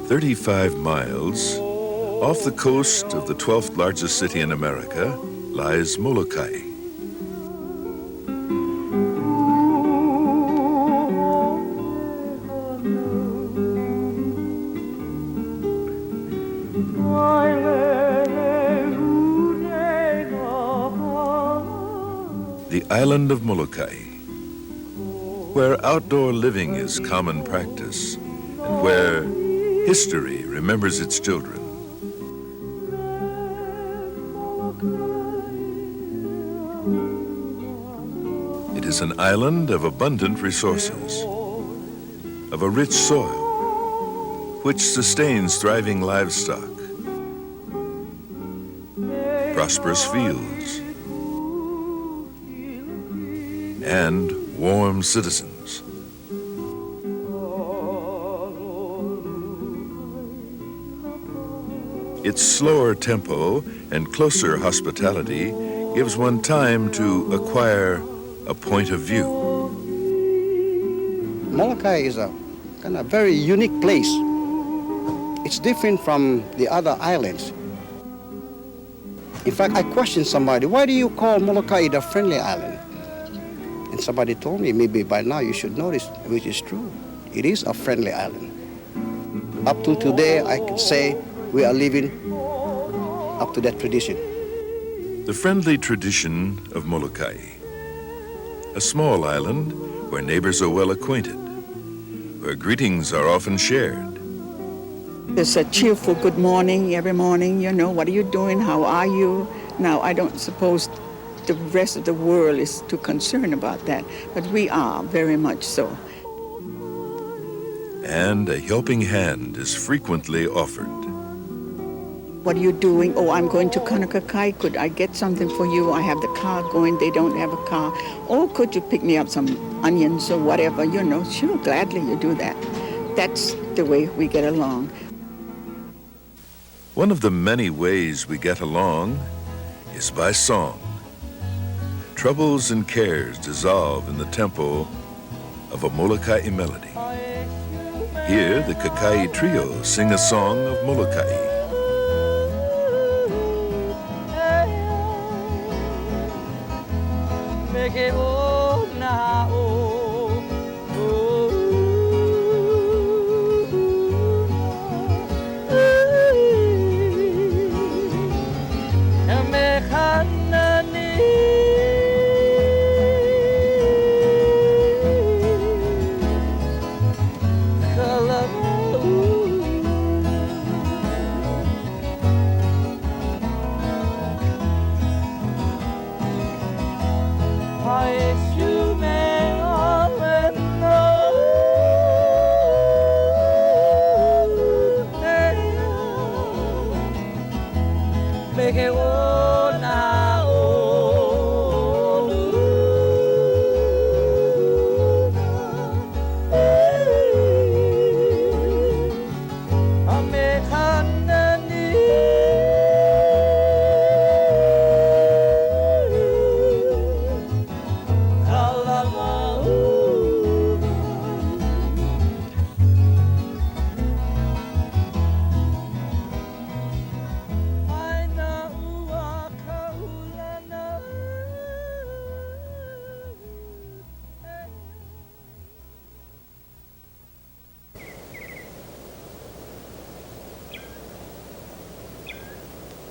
35 miles off the coast of the 12th largest city in America lies Molokai. The island of Molokai, where outdoor living is common practice and where history remembers its children. It is an island of abundant resources, of a rich soil, which sustains thriving livestock, prosperous fields, and warm citizens. Its slower tempo and closer hospitality gives one time to acquire a point of view. Molokai is a kind of very unique place. It's different from the other islands. In fact, I questioned somebody, why do you call Molokai the friendly island? And somebody told me, maybe by now you should notice, which is true. It is a friendly island. Up to today, I can say we are living up to that tradition. The friendly tradition of Molokai, a small island where neighbors are well acquainted, where greetings are often shared. There's a cheerful good morning every morning, you know, what are you doing, how are you? Now, I don't suppose the rest of the world is too concerned about that, but we are very much so. And a helping hand is frequently offered. What are you doing? Oh, I'm going to Kamekane. Could I get something for you? I have the car going. They don't have a car. Oh, could you pick me up some onions or whatever? You know, sure, gladly you do that. That's the way we get along. One of the many ways we get along is by song. Troubles and cares dissolve in the tempo of a Molokai melody. Here, the Kakai Trio sing a song of Molokai.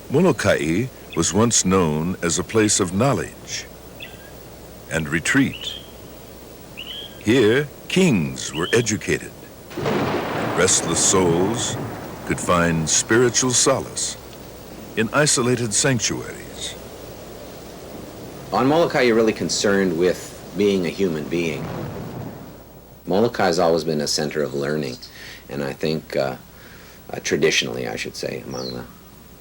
Molokai was once known as a place of knowledge and retreat. Here, kings were educated, and restless souls could find spiritual solace in isolated sanctuaries. On Molokai, you're really concerned with being a human being. Molokai has always been a center of learning, and I think traditionally, I should say, among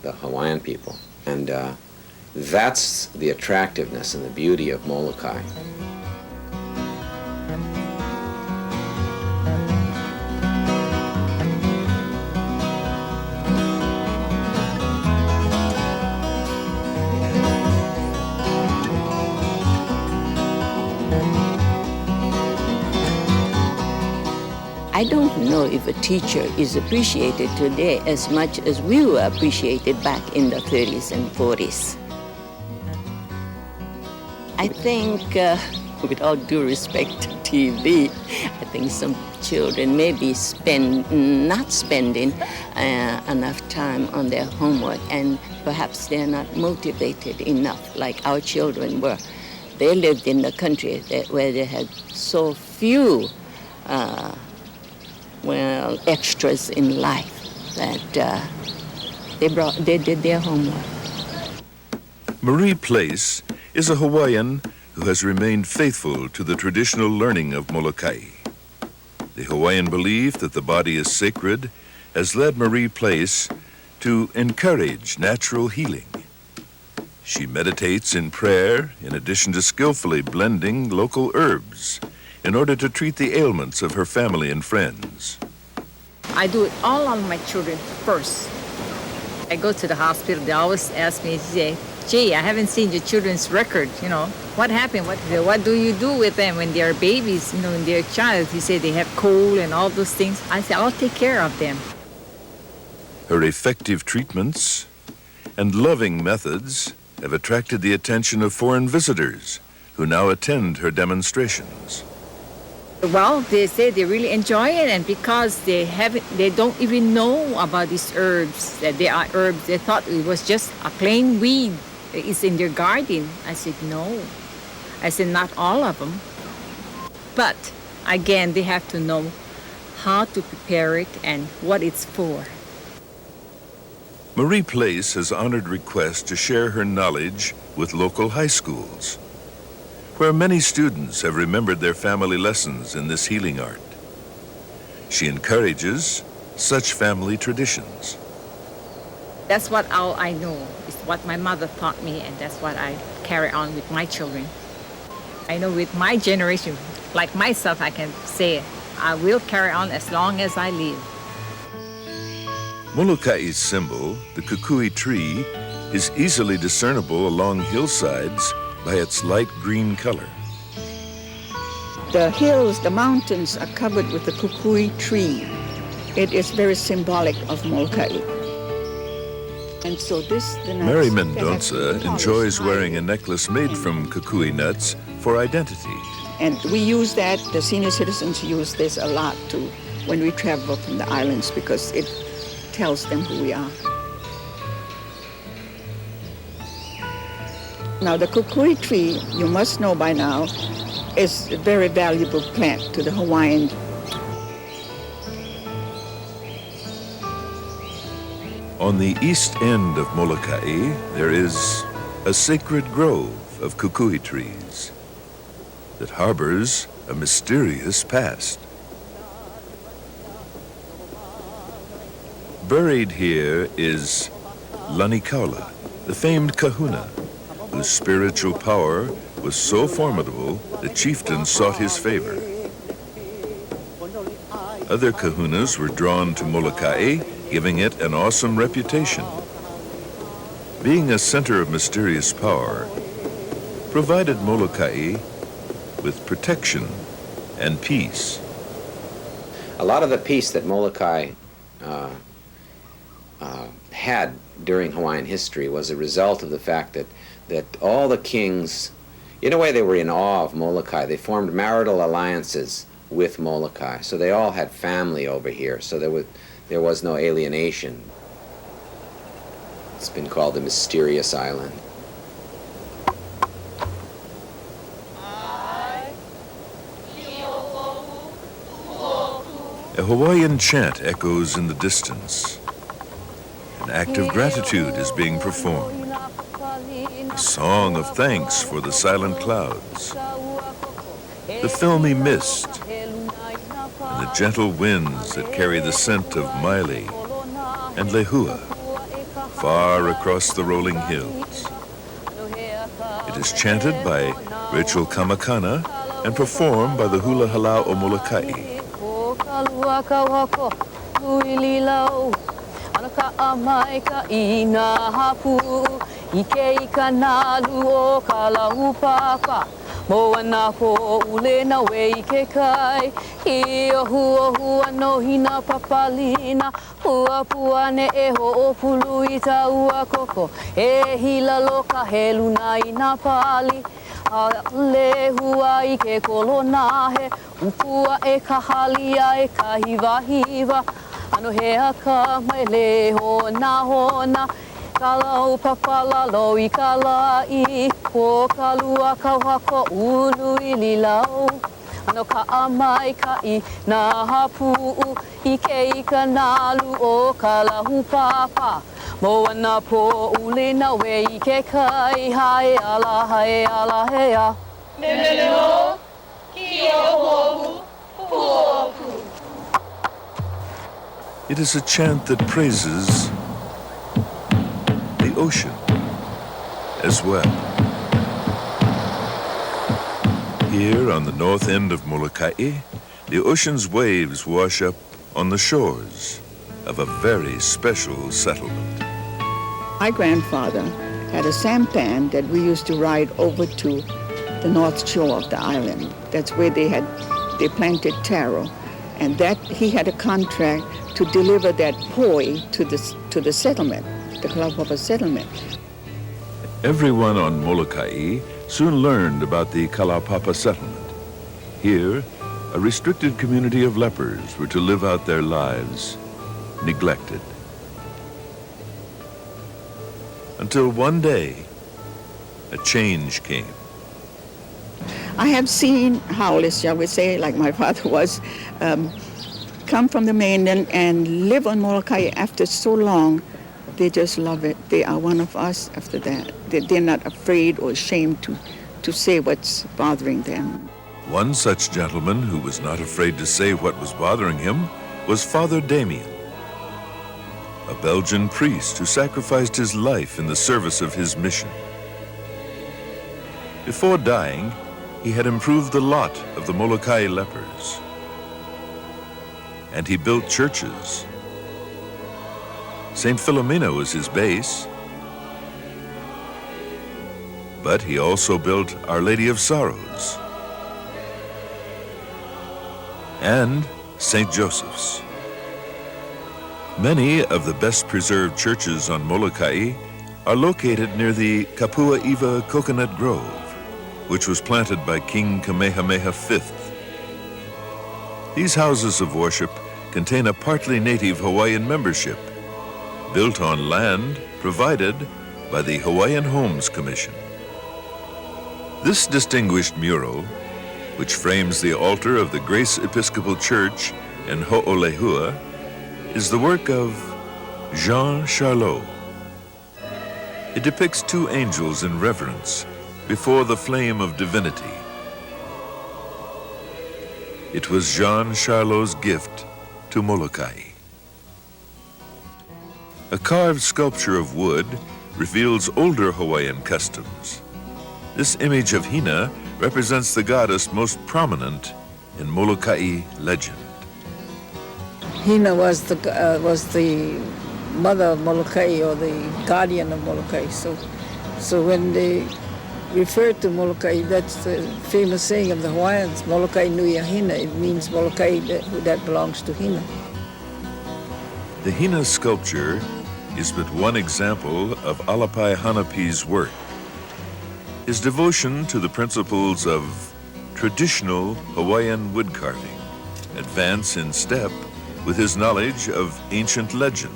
the Hawaiian people. And that's the attractiveness and the beauty of Molokai. I don't know if a teacher is appreciated today as much as we were appreciated back in the 30s and 40s. I think, with all due respect to TV, I think some children may be not spending enough time on their homework, and perhaps they're not motivated enough like our children were. They lived in the country where they had so few extras in life that they did their homework. Marie Place is a Hawaiian who has remained faithful to the traditional learning of Molokai. The Hawaiian belief that the body is sacred has led Marie Place to encourage natural healing. She meditates in prayer in addition to skillfully blending local herbs in order to treat the ailments of her family and friends. I do it all on my children first. I go to the hospital, they always ask me, say, gee, I haven't seen your children's record, What happened? What do you do with them when they're babies, when they're a child? You say they have cold and all those things. I say, I'll take care of them. Her effective treatments and loving methods have attracted the attention of foreign visitors who now attend her demonstrations. Well, they say they really enjoy it, and because they don't even know about these herbs, that they are herbs, they thought it was just a plain weed. It's in their garden. I said, no. I said, not all of them. But, again, they have to know how to prepare it and what it's for. Marie Place has honored requests to share her knowledge with local high schools, where many students have remembered their family lessons in this healing art. She encourages such family traditions. That's what all I know. It's what my mother taught me, and that's what I carry on with my children. I know with my generation, like myself, I can say I will carry on as long as I live. Molokai's symbol, the kukui tree, is easily discernible along hillsides by its light green color. The hills, the mountains are covered with the kukui tree. It is very symbolic of Molokai. And so Mary Mendonca enjoys wearing a necklace made from kukui nuts for identity. And we use that, the senior citizens use this a lot too when we travel from the islands, because it tells them who we are. Now, the kukui tree, you must know by now, is a very valuable plant to the Hawaiian. On the east end of Molokai, there is a sacred grove of kukui trees that harbors a mysterious past. Buried here is Lanikaula, the famed kahuna, whose spiritual power was so formidable that chieftains sought his favor. Other kahunas were drawn to Molokai, giving it an awesome reputation. Being a center of mysterious power provided Molokai with protection and peace. A lot of the peace that Molokai had during Hawaiian history was a result of the fact that all the kings, in a way, they were in awe of Molokai. They formed marital alliances with Molokai, so they all had family over here, so there was no alienation. It's been called the Mysterious Island. A Hawaiian chant echoes in the distance. An act of gratitude is being performed. A song of thanks for the silent clouds, the filmy mist, and the gentle winds that carry the scent of maile and lehua far across the rolling hills. It is chanted by Rachel Kamekane and performed by the Hula Halau o Molokai. Moana po ule na wei ke kai. Hi ohu ohu ano hina papalina. Pua pua ne e ho o pulu i ta ua koko. E hila loka he luna i na pali. A le hua i ke kolona he. Upua e kahalia e kahiva hiva. Ano he aka mai le hona hona. Kalau papalalo I kalai, po kalua kauhako ulu I lilau. Ano ka amai kai na hapuu, ike ika nalu o kalahu papa. Moana po ule na we ike kai, hae ala hea. Memelo, ki o puopu. It is a chant that praises the ocean as well. Here on the north end of Molokai, the ocean's waves wash up on the shores of a very special settlement. My grandfather had a sampan that we used to ride over to the north shore of the island. That's where they planted taro. And that he had a contract to deliver that poi to the settlement, the Kalaupapa settlement. Everyone on Molokai soon learned about the Kalaupapa settlement. Here, a restricted community of lepers were to live out their lives, neglected. Until one day, a change came. I have seen howlers, shall we say, like my father was, come from the mainland and live on Molokai after so long. They just love it. They are one of us after that. They're not afraid or ashamed to say what's bothering them. One such gentleman who was not afraid to say what was bothering him was Father Damien, a Belgian priest who sacrificed his life in the service of his mission. Before dying, he had improved the lot of the Molokai lepers. And he built churches. St. Philomena was his base. But he also built Our Lady of Sorrows and St. Joseph's. Many of the best preserved churches on Molokai are located near the Kapua Iwa Coconut Grove, which was planted by King Kamehameha V. These houses of worship contain a partly native Hawaiian membership, built on land provided by the Hawaiian Homes Commission. This distinguished mural, which frames the altar of the Grace Episcopal Church in Ho'olehua, is the work of Jean Charlot. It depicts two angels in reverence before the flame of divinity. It was Jean Charlot's gift to Molokai. A carved sculpture of wood reveals older Hawaiian customs. This image of Hina represents the goddess most prominent in Molokai legend. Hina was the mother of Molokai, or the guardian of Molokai. So when they refer to Molokai, that's the famous saying of the Hawaiians, Molokai nui a Hina. It means Molokai that belongs to Hina. The Hina sculpture is but one example of Alapai Hanapi's work. His devotion to the principles of traditional Hawaiian woodcarving advance in step with his knowledge of ancient legend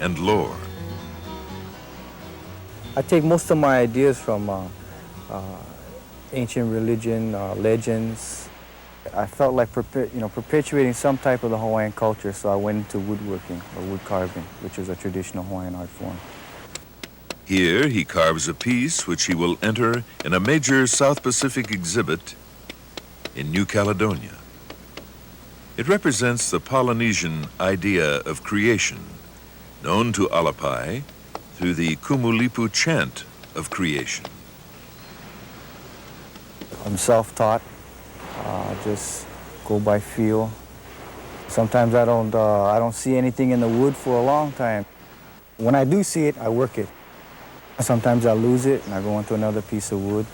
and lore. I take most of my ideas from ancient religion, legends. I felt like perpetuating some type of the Hawaiian culture, so I went into woodworking or wood carving, which is a traditional Hawaiian art form. Here he carves a piece which he will enter in a major South Pacific exhibit in New Caledonia. It represents the Polynesian idea of creation, known to Alapai through the Kumulipu chant of creation. I'm self-taught. Just go by feel. Sometimes I don't see anything in the wood for a long time. When I do see it, I work it. Sometimes I lose it and I go into another piece of wood.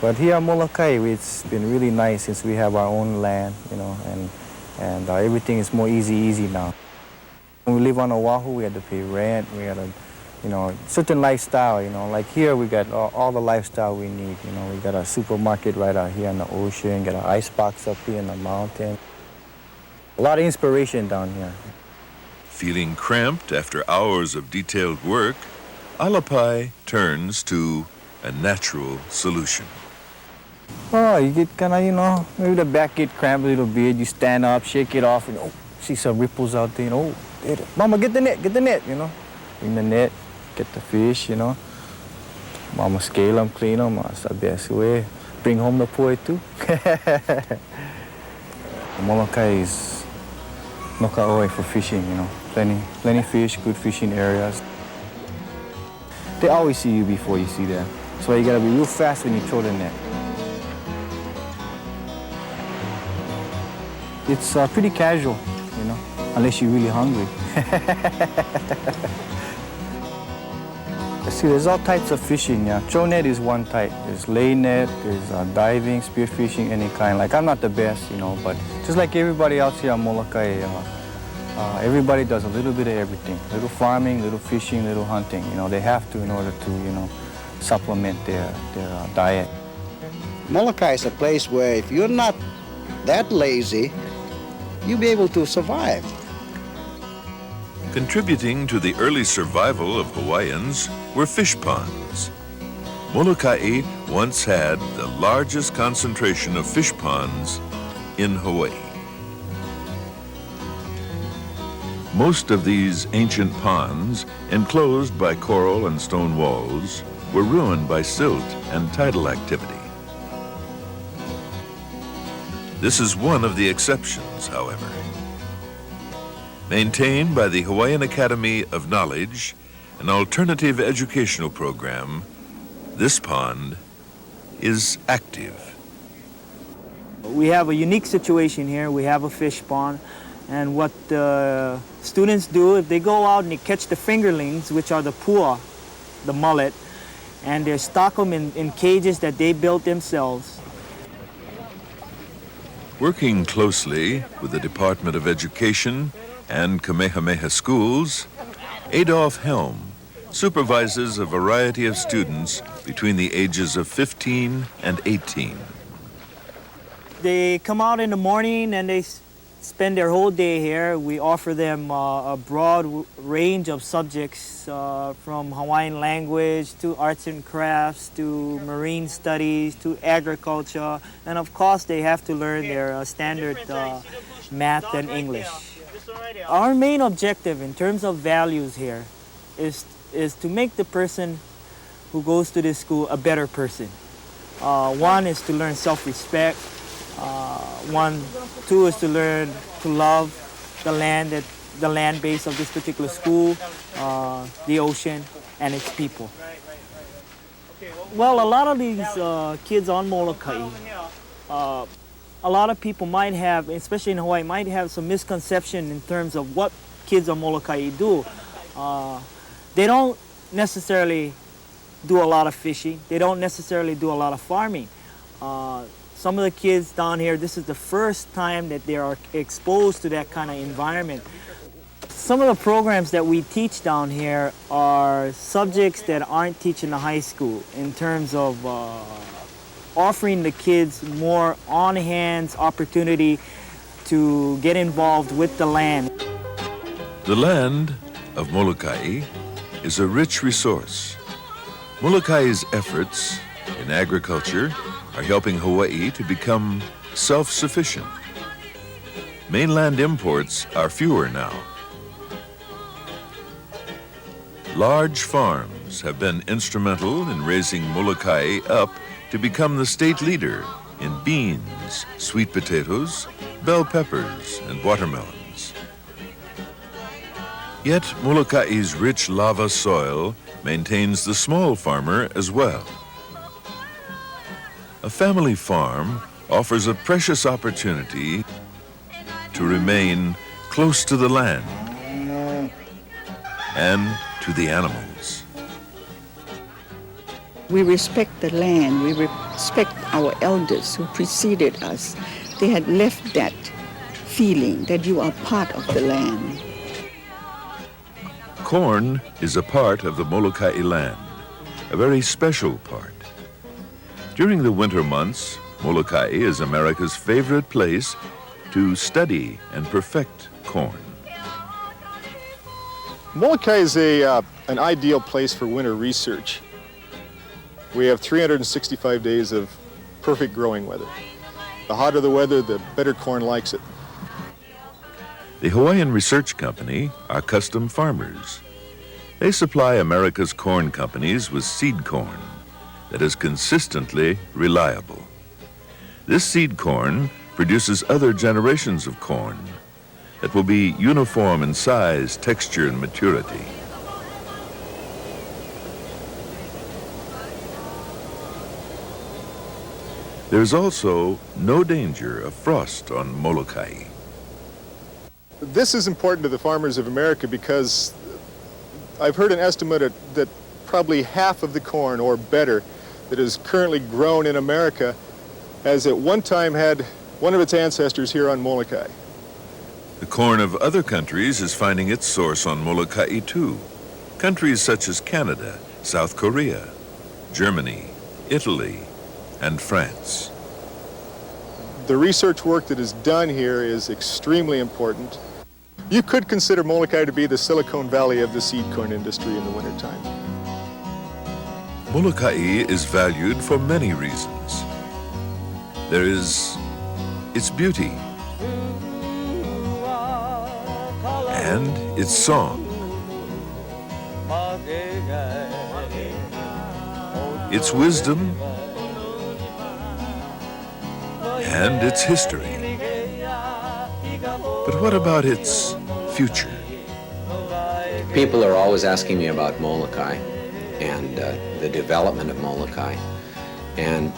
But here at Molokai, it's been really nice since we have our own land, you know, and everything is more easy now. When we live on Oahu, we had to pay rent, we had a, you know, certain lifestyle, you know. Like here, we got all the lifestyle we need, you know. We got a supermarket right out here on the ocean, got an ice box up here in the mountain. A lot of inspiration down here. Feeling cramped after hours of detailed work, Alapai turns to a natural solution. Oh, you get kind of, you know, maybe the back get cramped a little bit. You stand up, shake it off, and oh, see some ripples out there. And, oh, Mama, get the net, you know. Bring the net, get the fish, you know. Mama scale them, clean them. That's the best way. Bring home the poi too. Molokai is nokaoi for fishing, you know. Plenty fish, good fishing areas. They always see you before you see them. So you gotta be real fast when you throw the net. It's pretty casual, you know, unless you're really hungry. See, there's all types of fishing, yeah. Throw net is one type. There's lay net, there's diving, spearfishing, any kind. Like, I'm not the best, you know, but just like everybody else here on Molokai, everybody does a little bit of everything. Little farming, little fishing, little hunting. You know, they have to in order to, you know, supplement their diet. Molokai is a place where if you're not that lazy, you'll be able to survive. Contributing to the early survival of Hawaiians were fish ponds. Molokai once had the largest concentration of fish ponds in Hawaii. Most of these ancient ponds, enclosed by coral and stone walls, were ruined by silt and tidal activity. This is one of the exceptions, however. Maintained by the Hawaiian Academy of Knowledge, an alternative educational program, this pond is active. We have a unique situation here. We have a fish pond, and what the students do, if they go out and they catch the fingerlings, which are the pua, the mullet, and they stock them in cages that they built themselves. Working closely with the Department of Education and Kamehameha Schools, Adolph Helm supervises a variety of students between the ages of 15 and 18. They come out in the morning and they spend their whole day here. We offer them a broad range of subjects from Hawaiian language to arts and crafts to marine studies to agriculture, and of course they have to learn their standard math and English. Our main objective in terms of values here is to make the person who goes to this school a better person. One is to learn self-respect. Two is to learn to love the land base of this particular school, the ocean, and its people. Well, a lot of these kids on Molokai, a lot of people might have, especially in Hawaii, might have some misconception in terms of what kids on Molokai do. They don't necessarily do a lot of fishing. They don't necessarily do a lot of farming. Some of the kids down here, this is the first time that they are exposed to that kind of environment. Some of the programs that we teach down here are subjects that aren't taught in the high school in terms of offering the kids more on-hands opportunity to get involved with the land. The land of Molokai is a rich resource. Molokai's efforts in agriculture are helping Hawaii to become self-sufficient. Mainland imports are fewer now. Large farms have been instrumental in raising Molokai up to become the state leader in beans, sweet potatoes, bell peppers, and watermelons. Yet Molokai's rich lava soil maintains the small farmer as well. A family farm offers a precious opportunity to remain close to the land and to the animals. We respect the land. We respect our elders who preceded us. They had left that feeling that you are part of the land. Corn is a part of the Molokai land, a very special part. During the winter months, Molokai is America's favorite place to study and perfect corn. Molokai is an ideal place for winter research. We have 365 days of perfect growing weather. The hotter the weather, the better corn likes it. The Hawaiian Research Company are custom farmers. They supply America's corn companies with seed corn that is consistently reliable. This seed corn produces other generations of corn that will be uniform in size, texture, and maturity. There's also no danger of frost on Molokai. This is important to the farmers of America because I've heard an estimate that probably half of the corn or better that is currently grown in America has at one time had one of its ancestors here on Molokai. The corn of other countries is finding its source on Molokai too. Countries such as Canada, South Korea, Germany, Italy, and France. The research work that is done here is extremely important. You could consider Molokai to be the Silicon Valley of the seed corn industry in the wintertime. Molokai is valued for many reasons. There is its beauty and its song, its wisdom and its history. But what about its future? People are always asking me about Molokai and the development of Molokai. And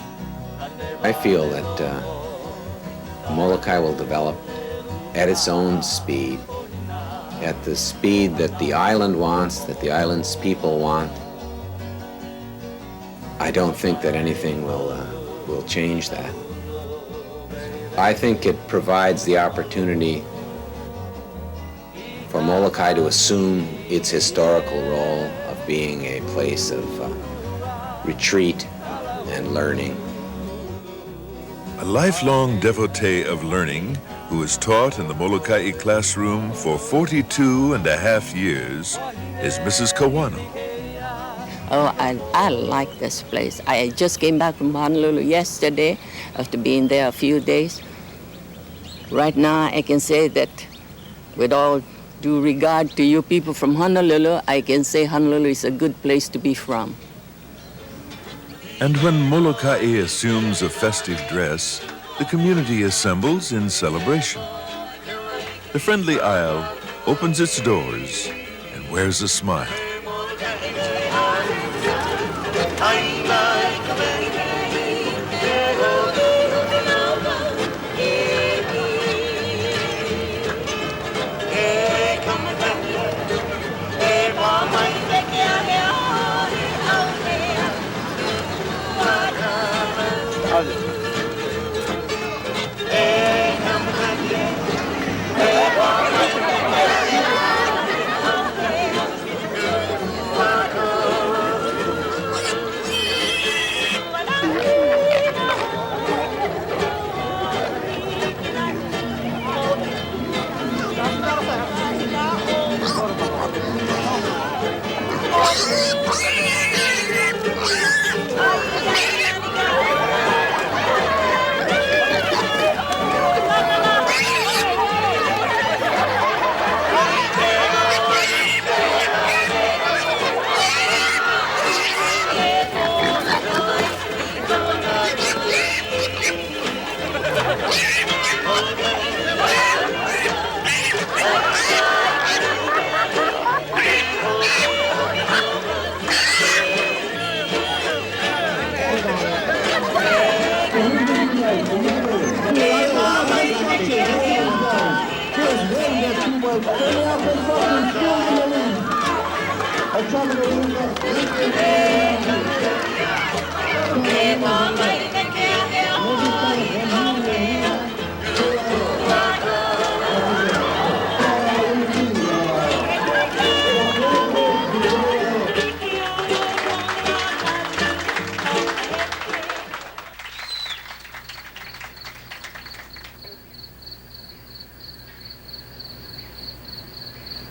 I feel that Molokai will develop at its own speed, at the speed that the island wants, that the island's people want. I don't think that anything will change that. I think it provides the opportunity for Molokai to assume its historical role of being a place of retreat and learning. A lifelong devotee of learning who has taught in the Molokai classroom for 42 and a half years is Mrs. Kawano. Oh, I like this place. I just came back from Honolulu yesterday after being there a few days. Right now, I can say that with all due regard to you people from Honolulu, I can say Honolulu is a good place to be from. And when Molokai assumes a festive dress, the community assembles in celebration. The friendly isle opens its doors and wears a smile.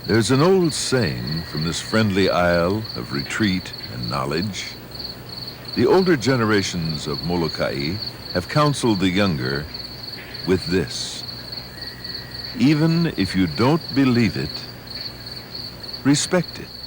There's an old saying from this friendly isle of retreat and knowledge. The older generations of Molokai have counseled the younger with this: even if you don't believe it, respect it.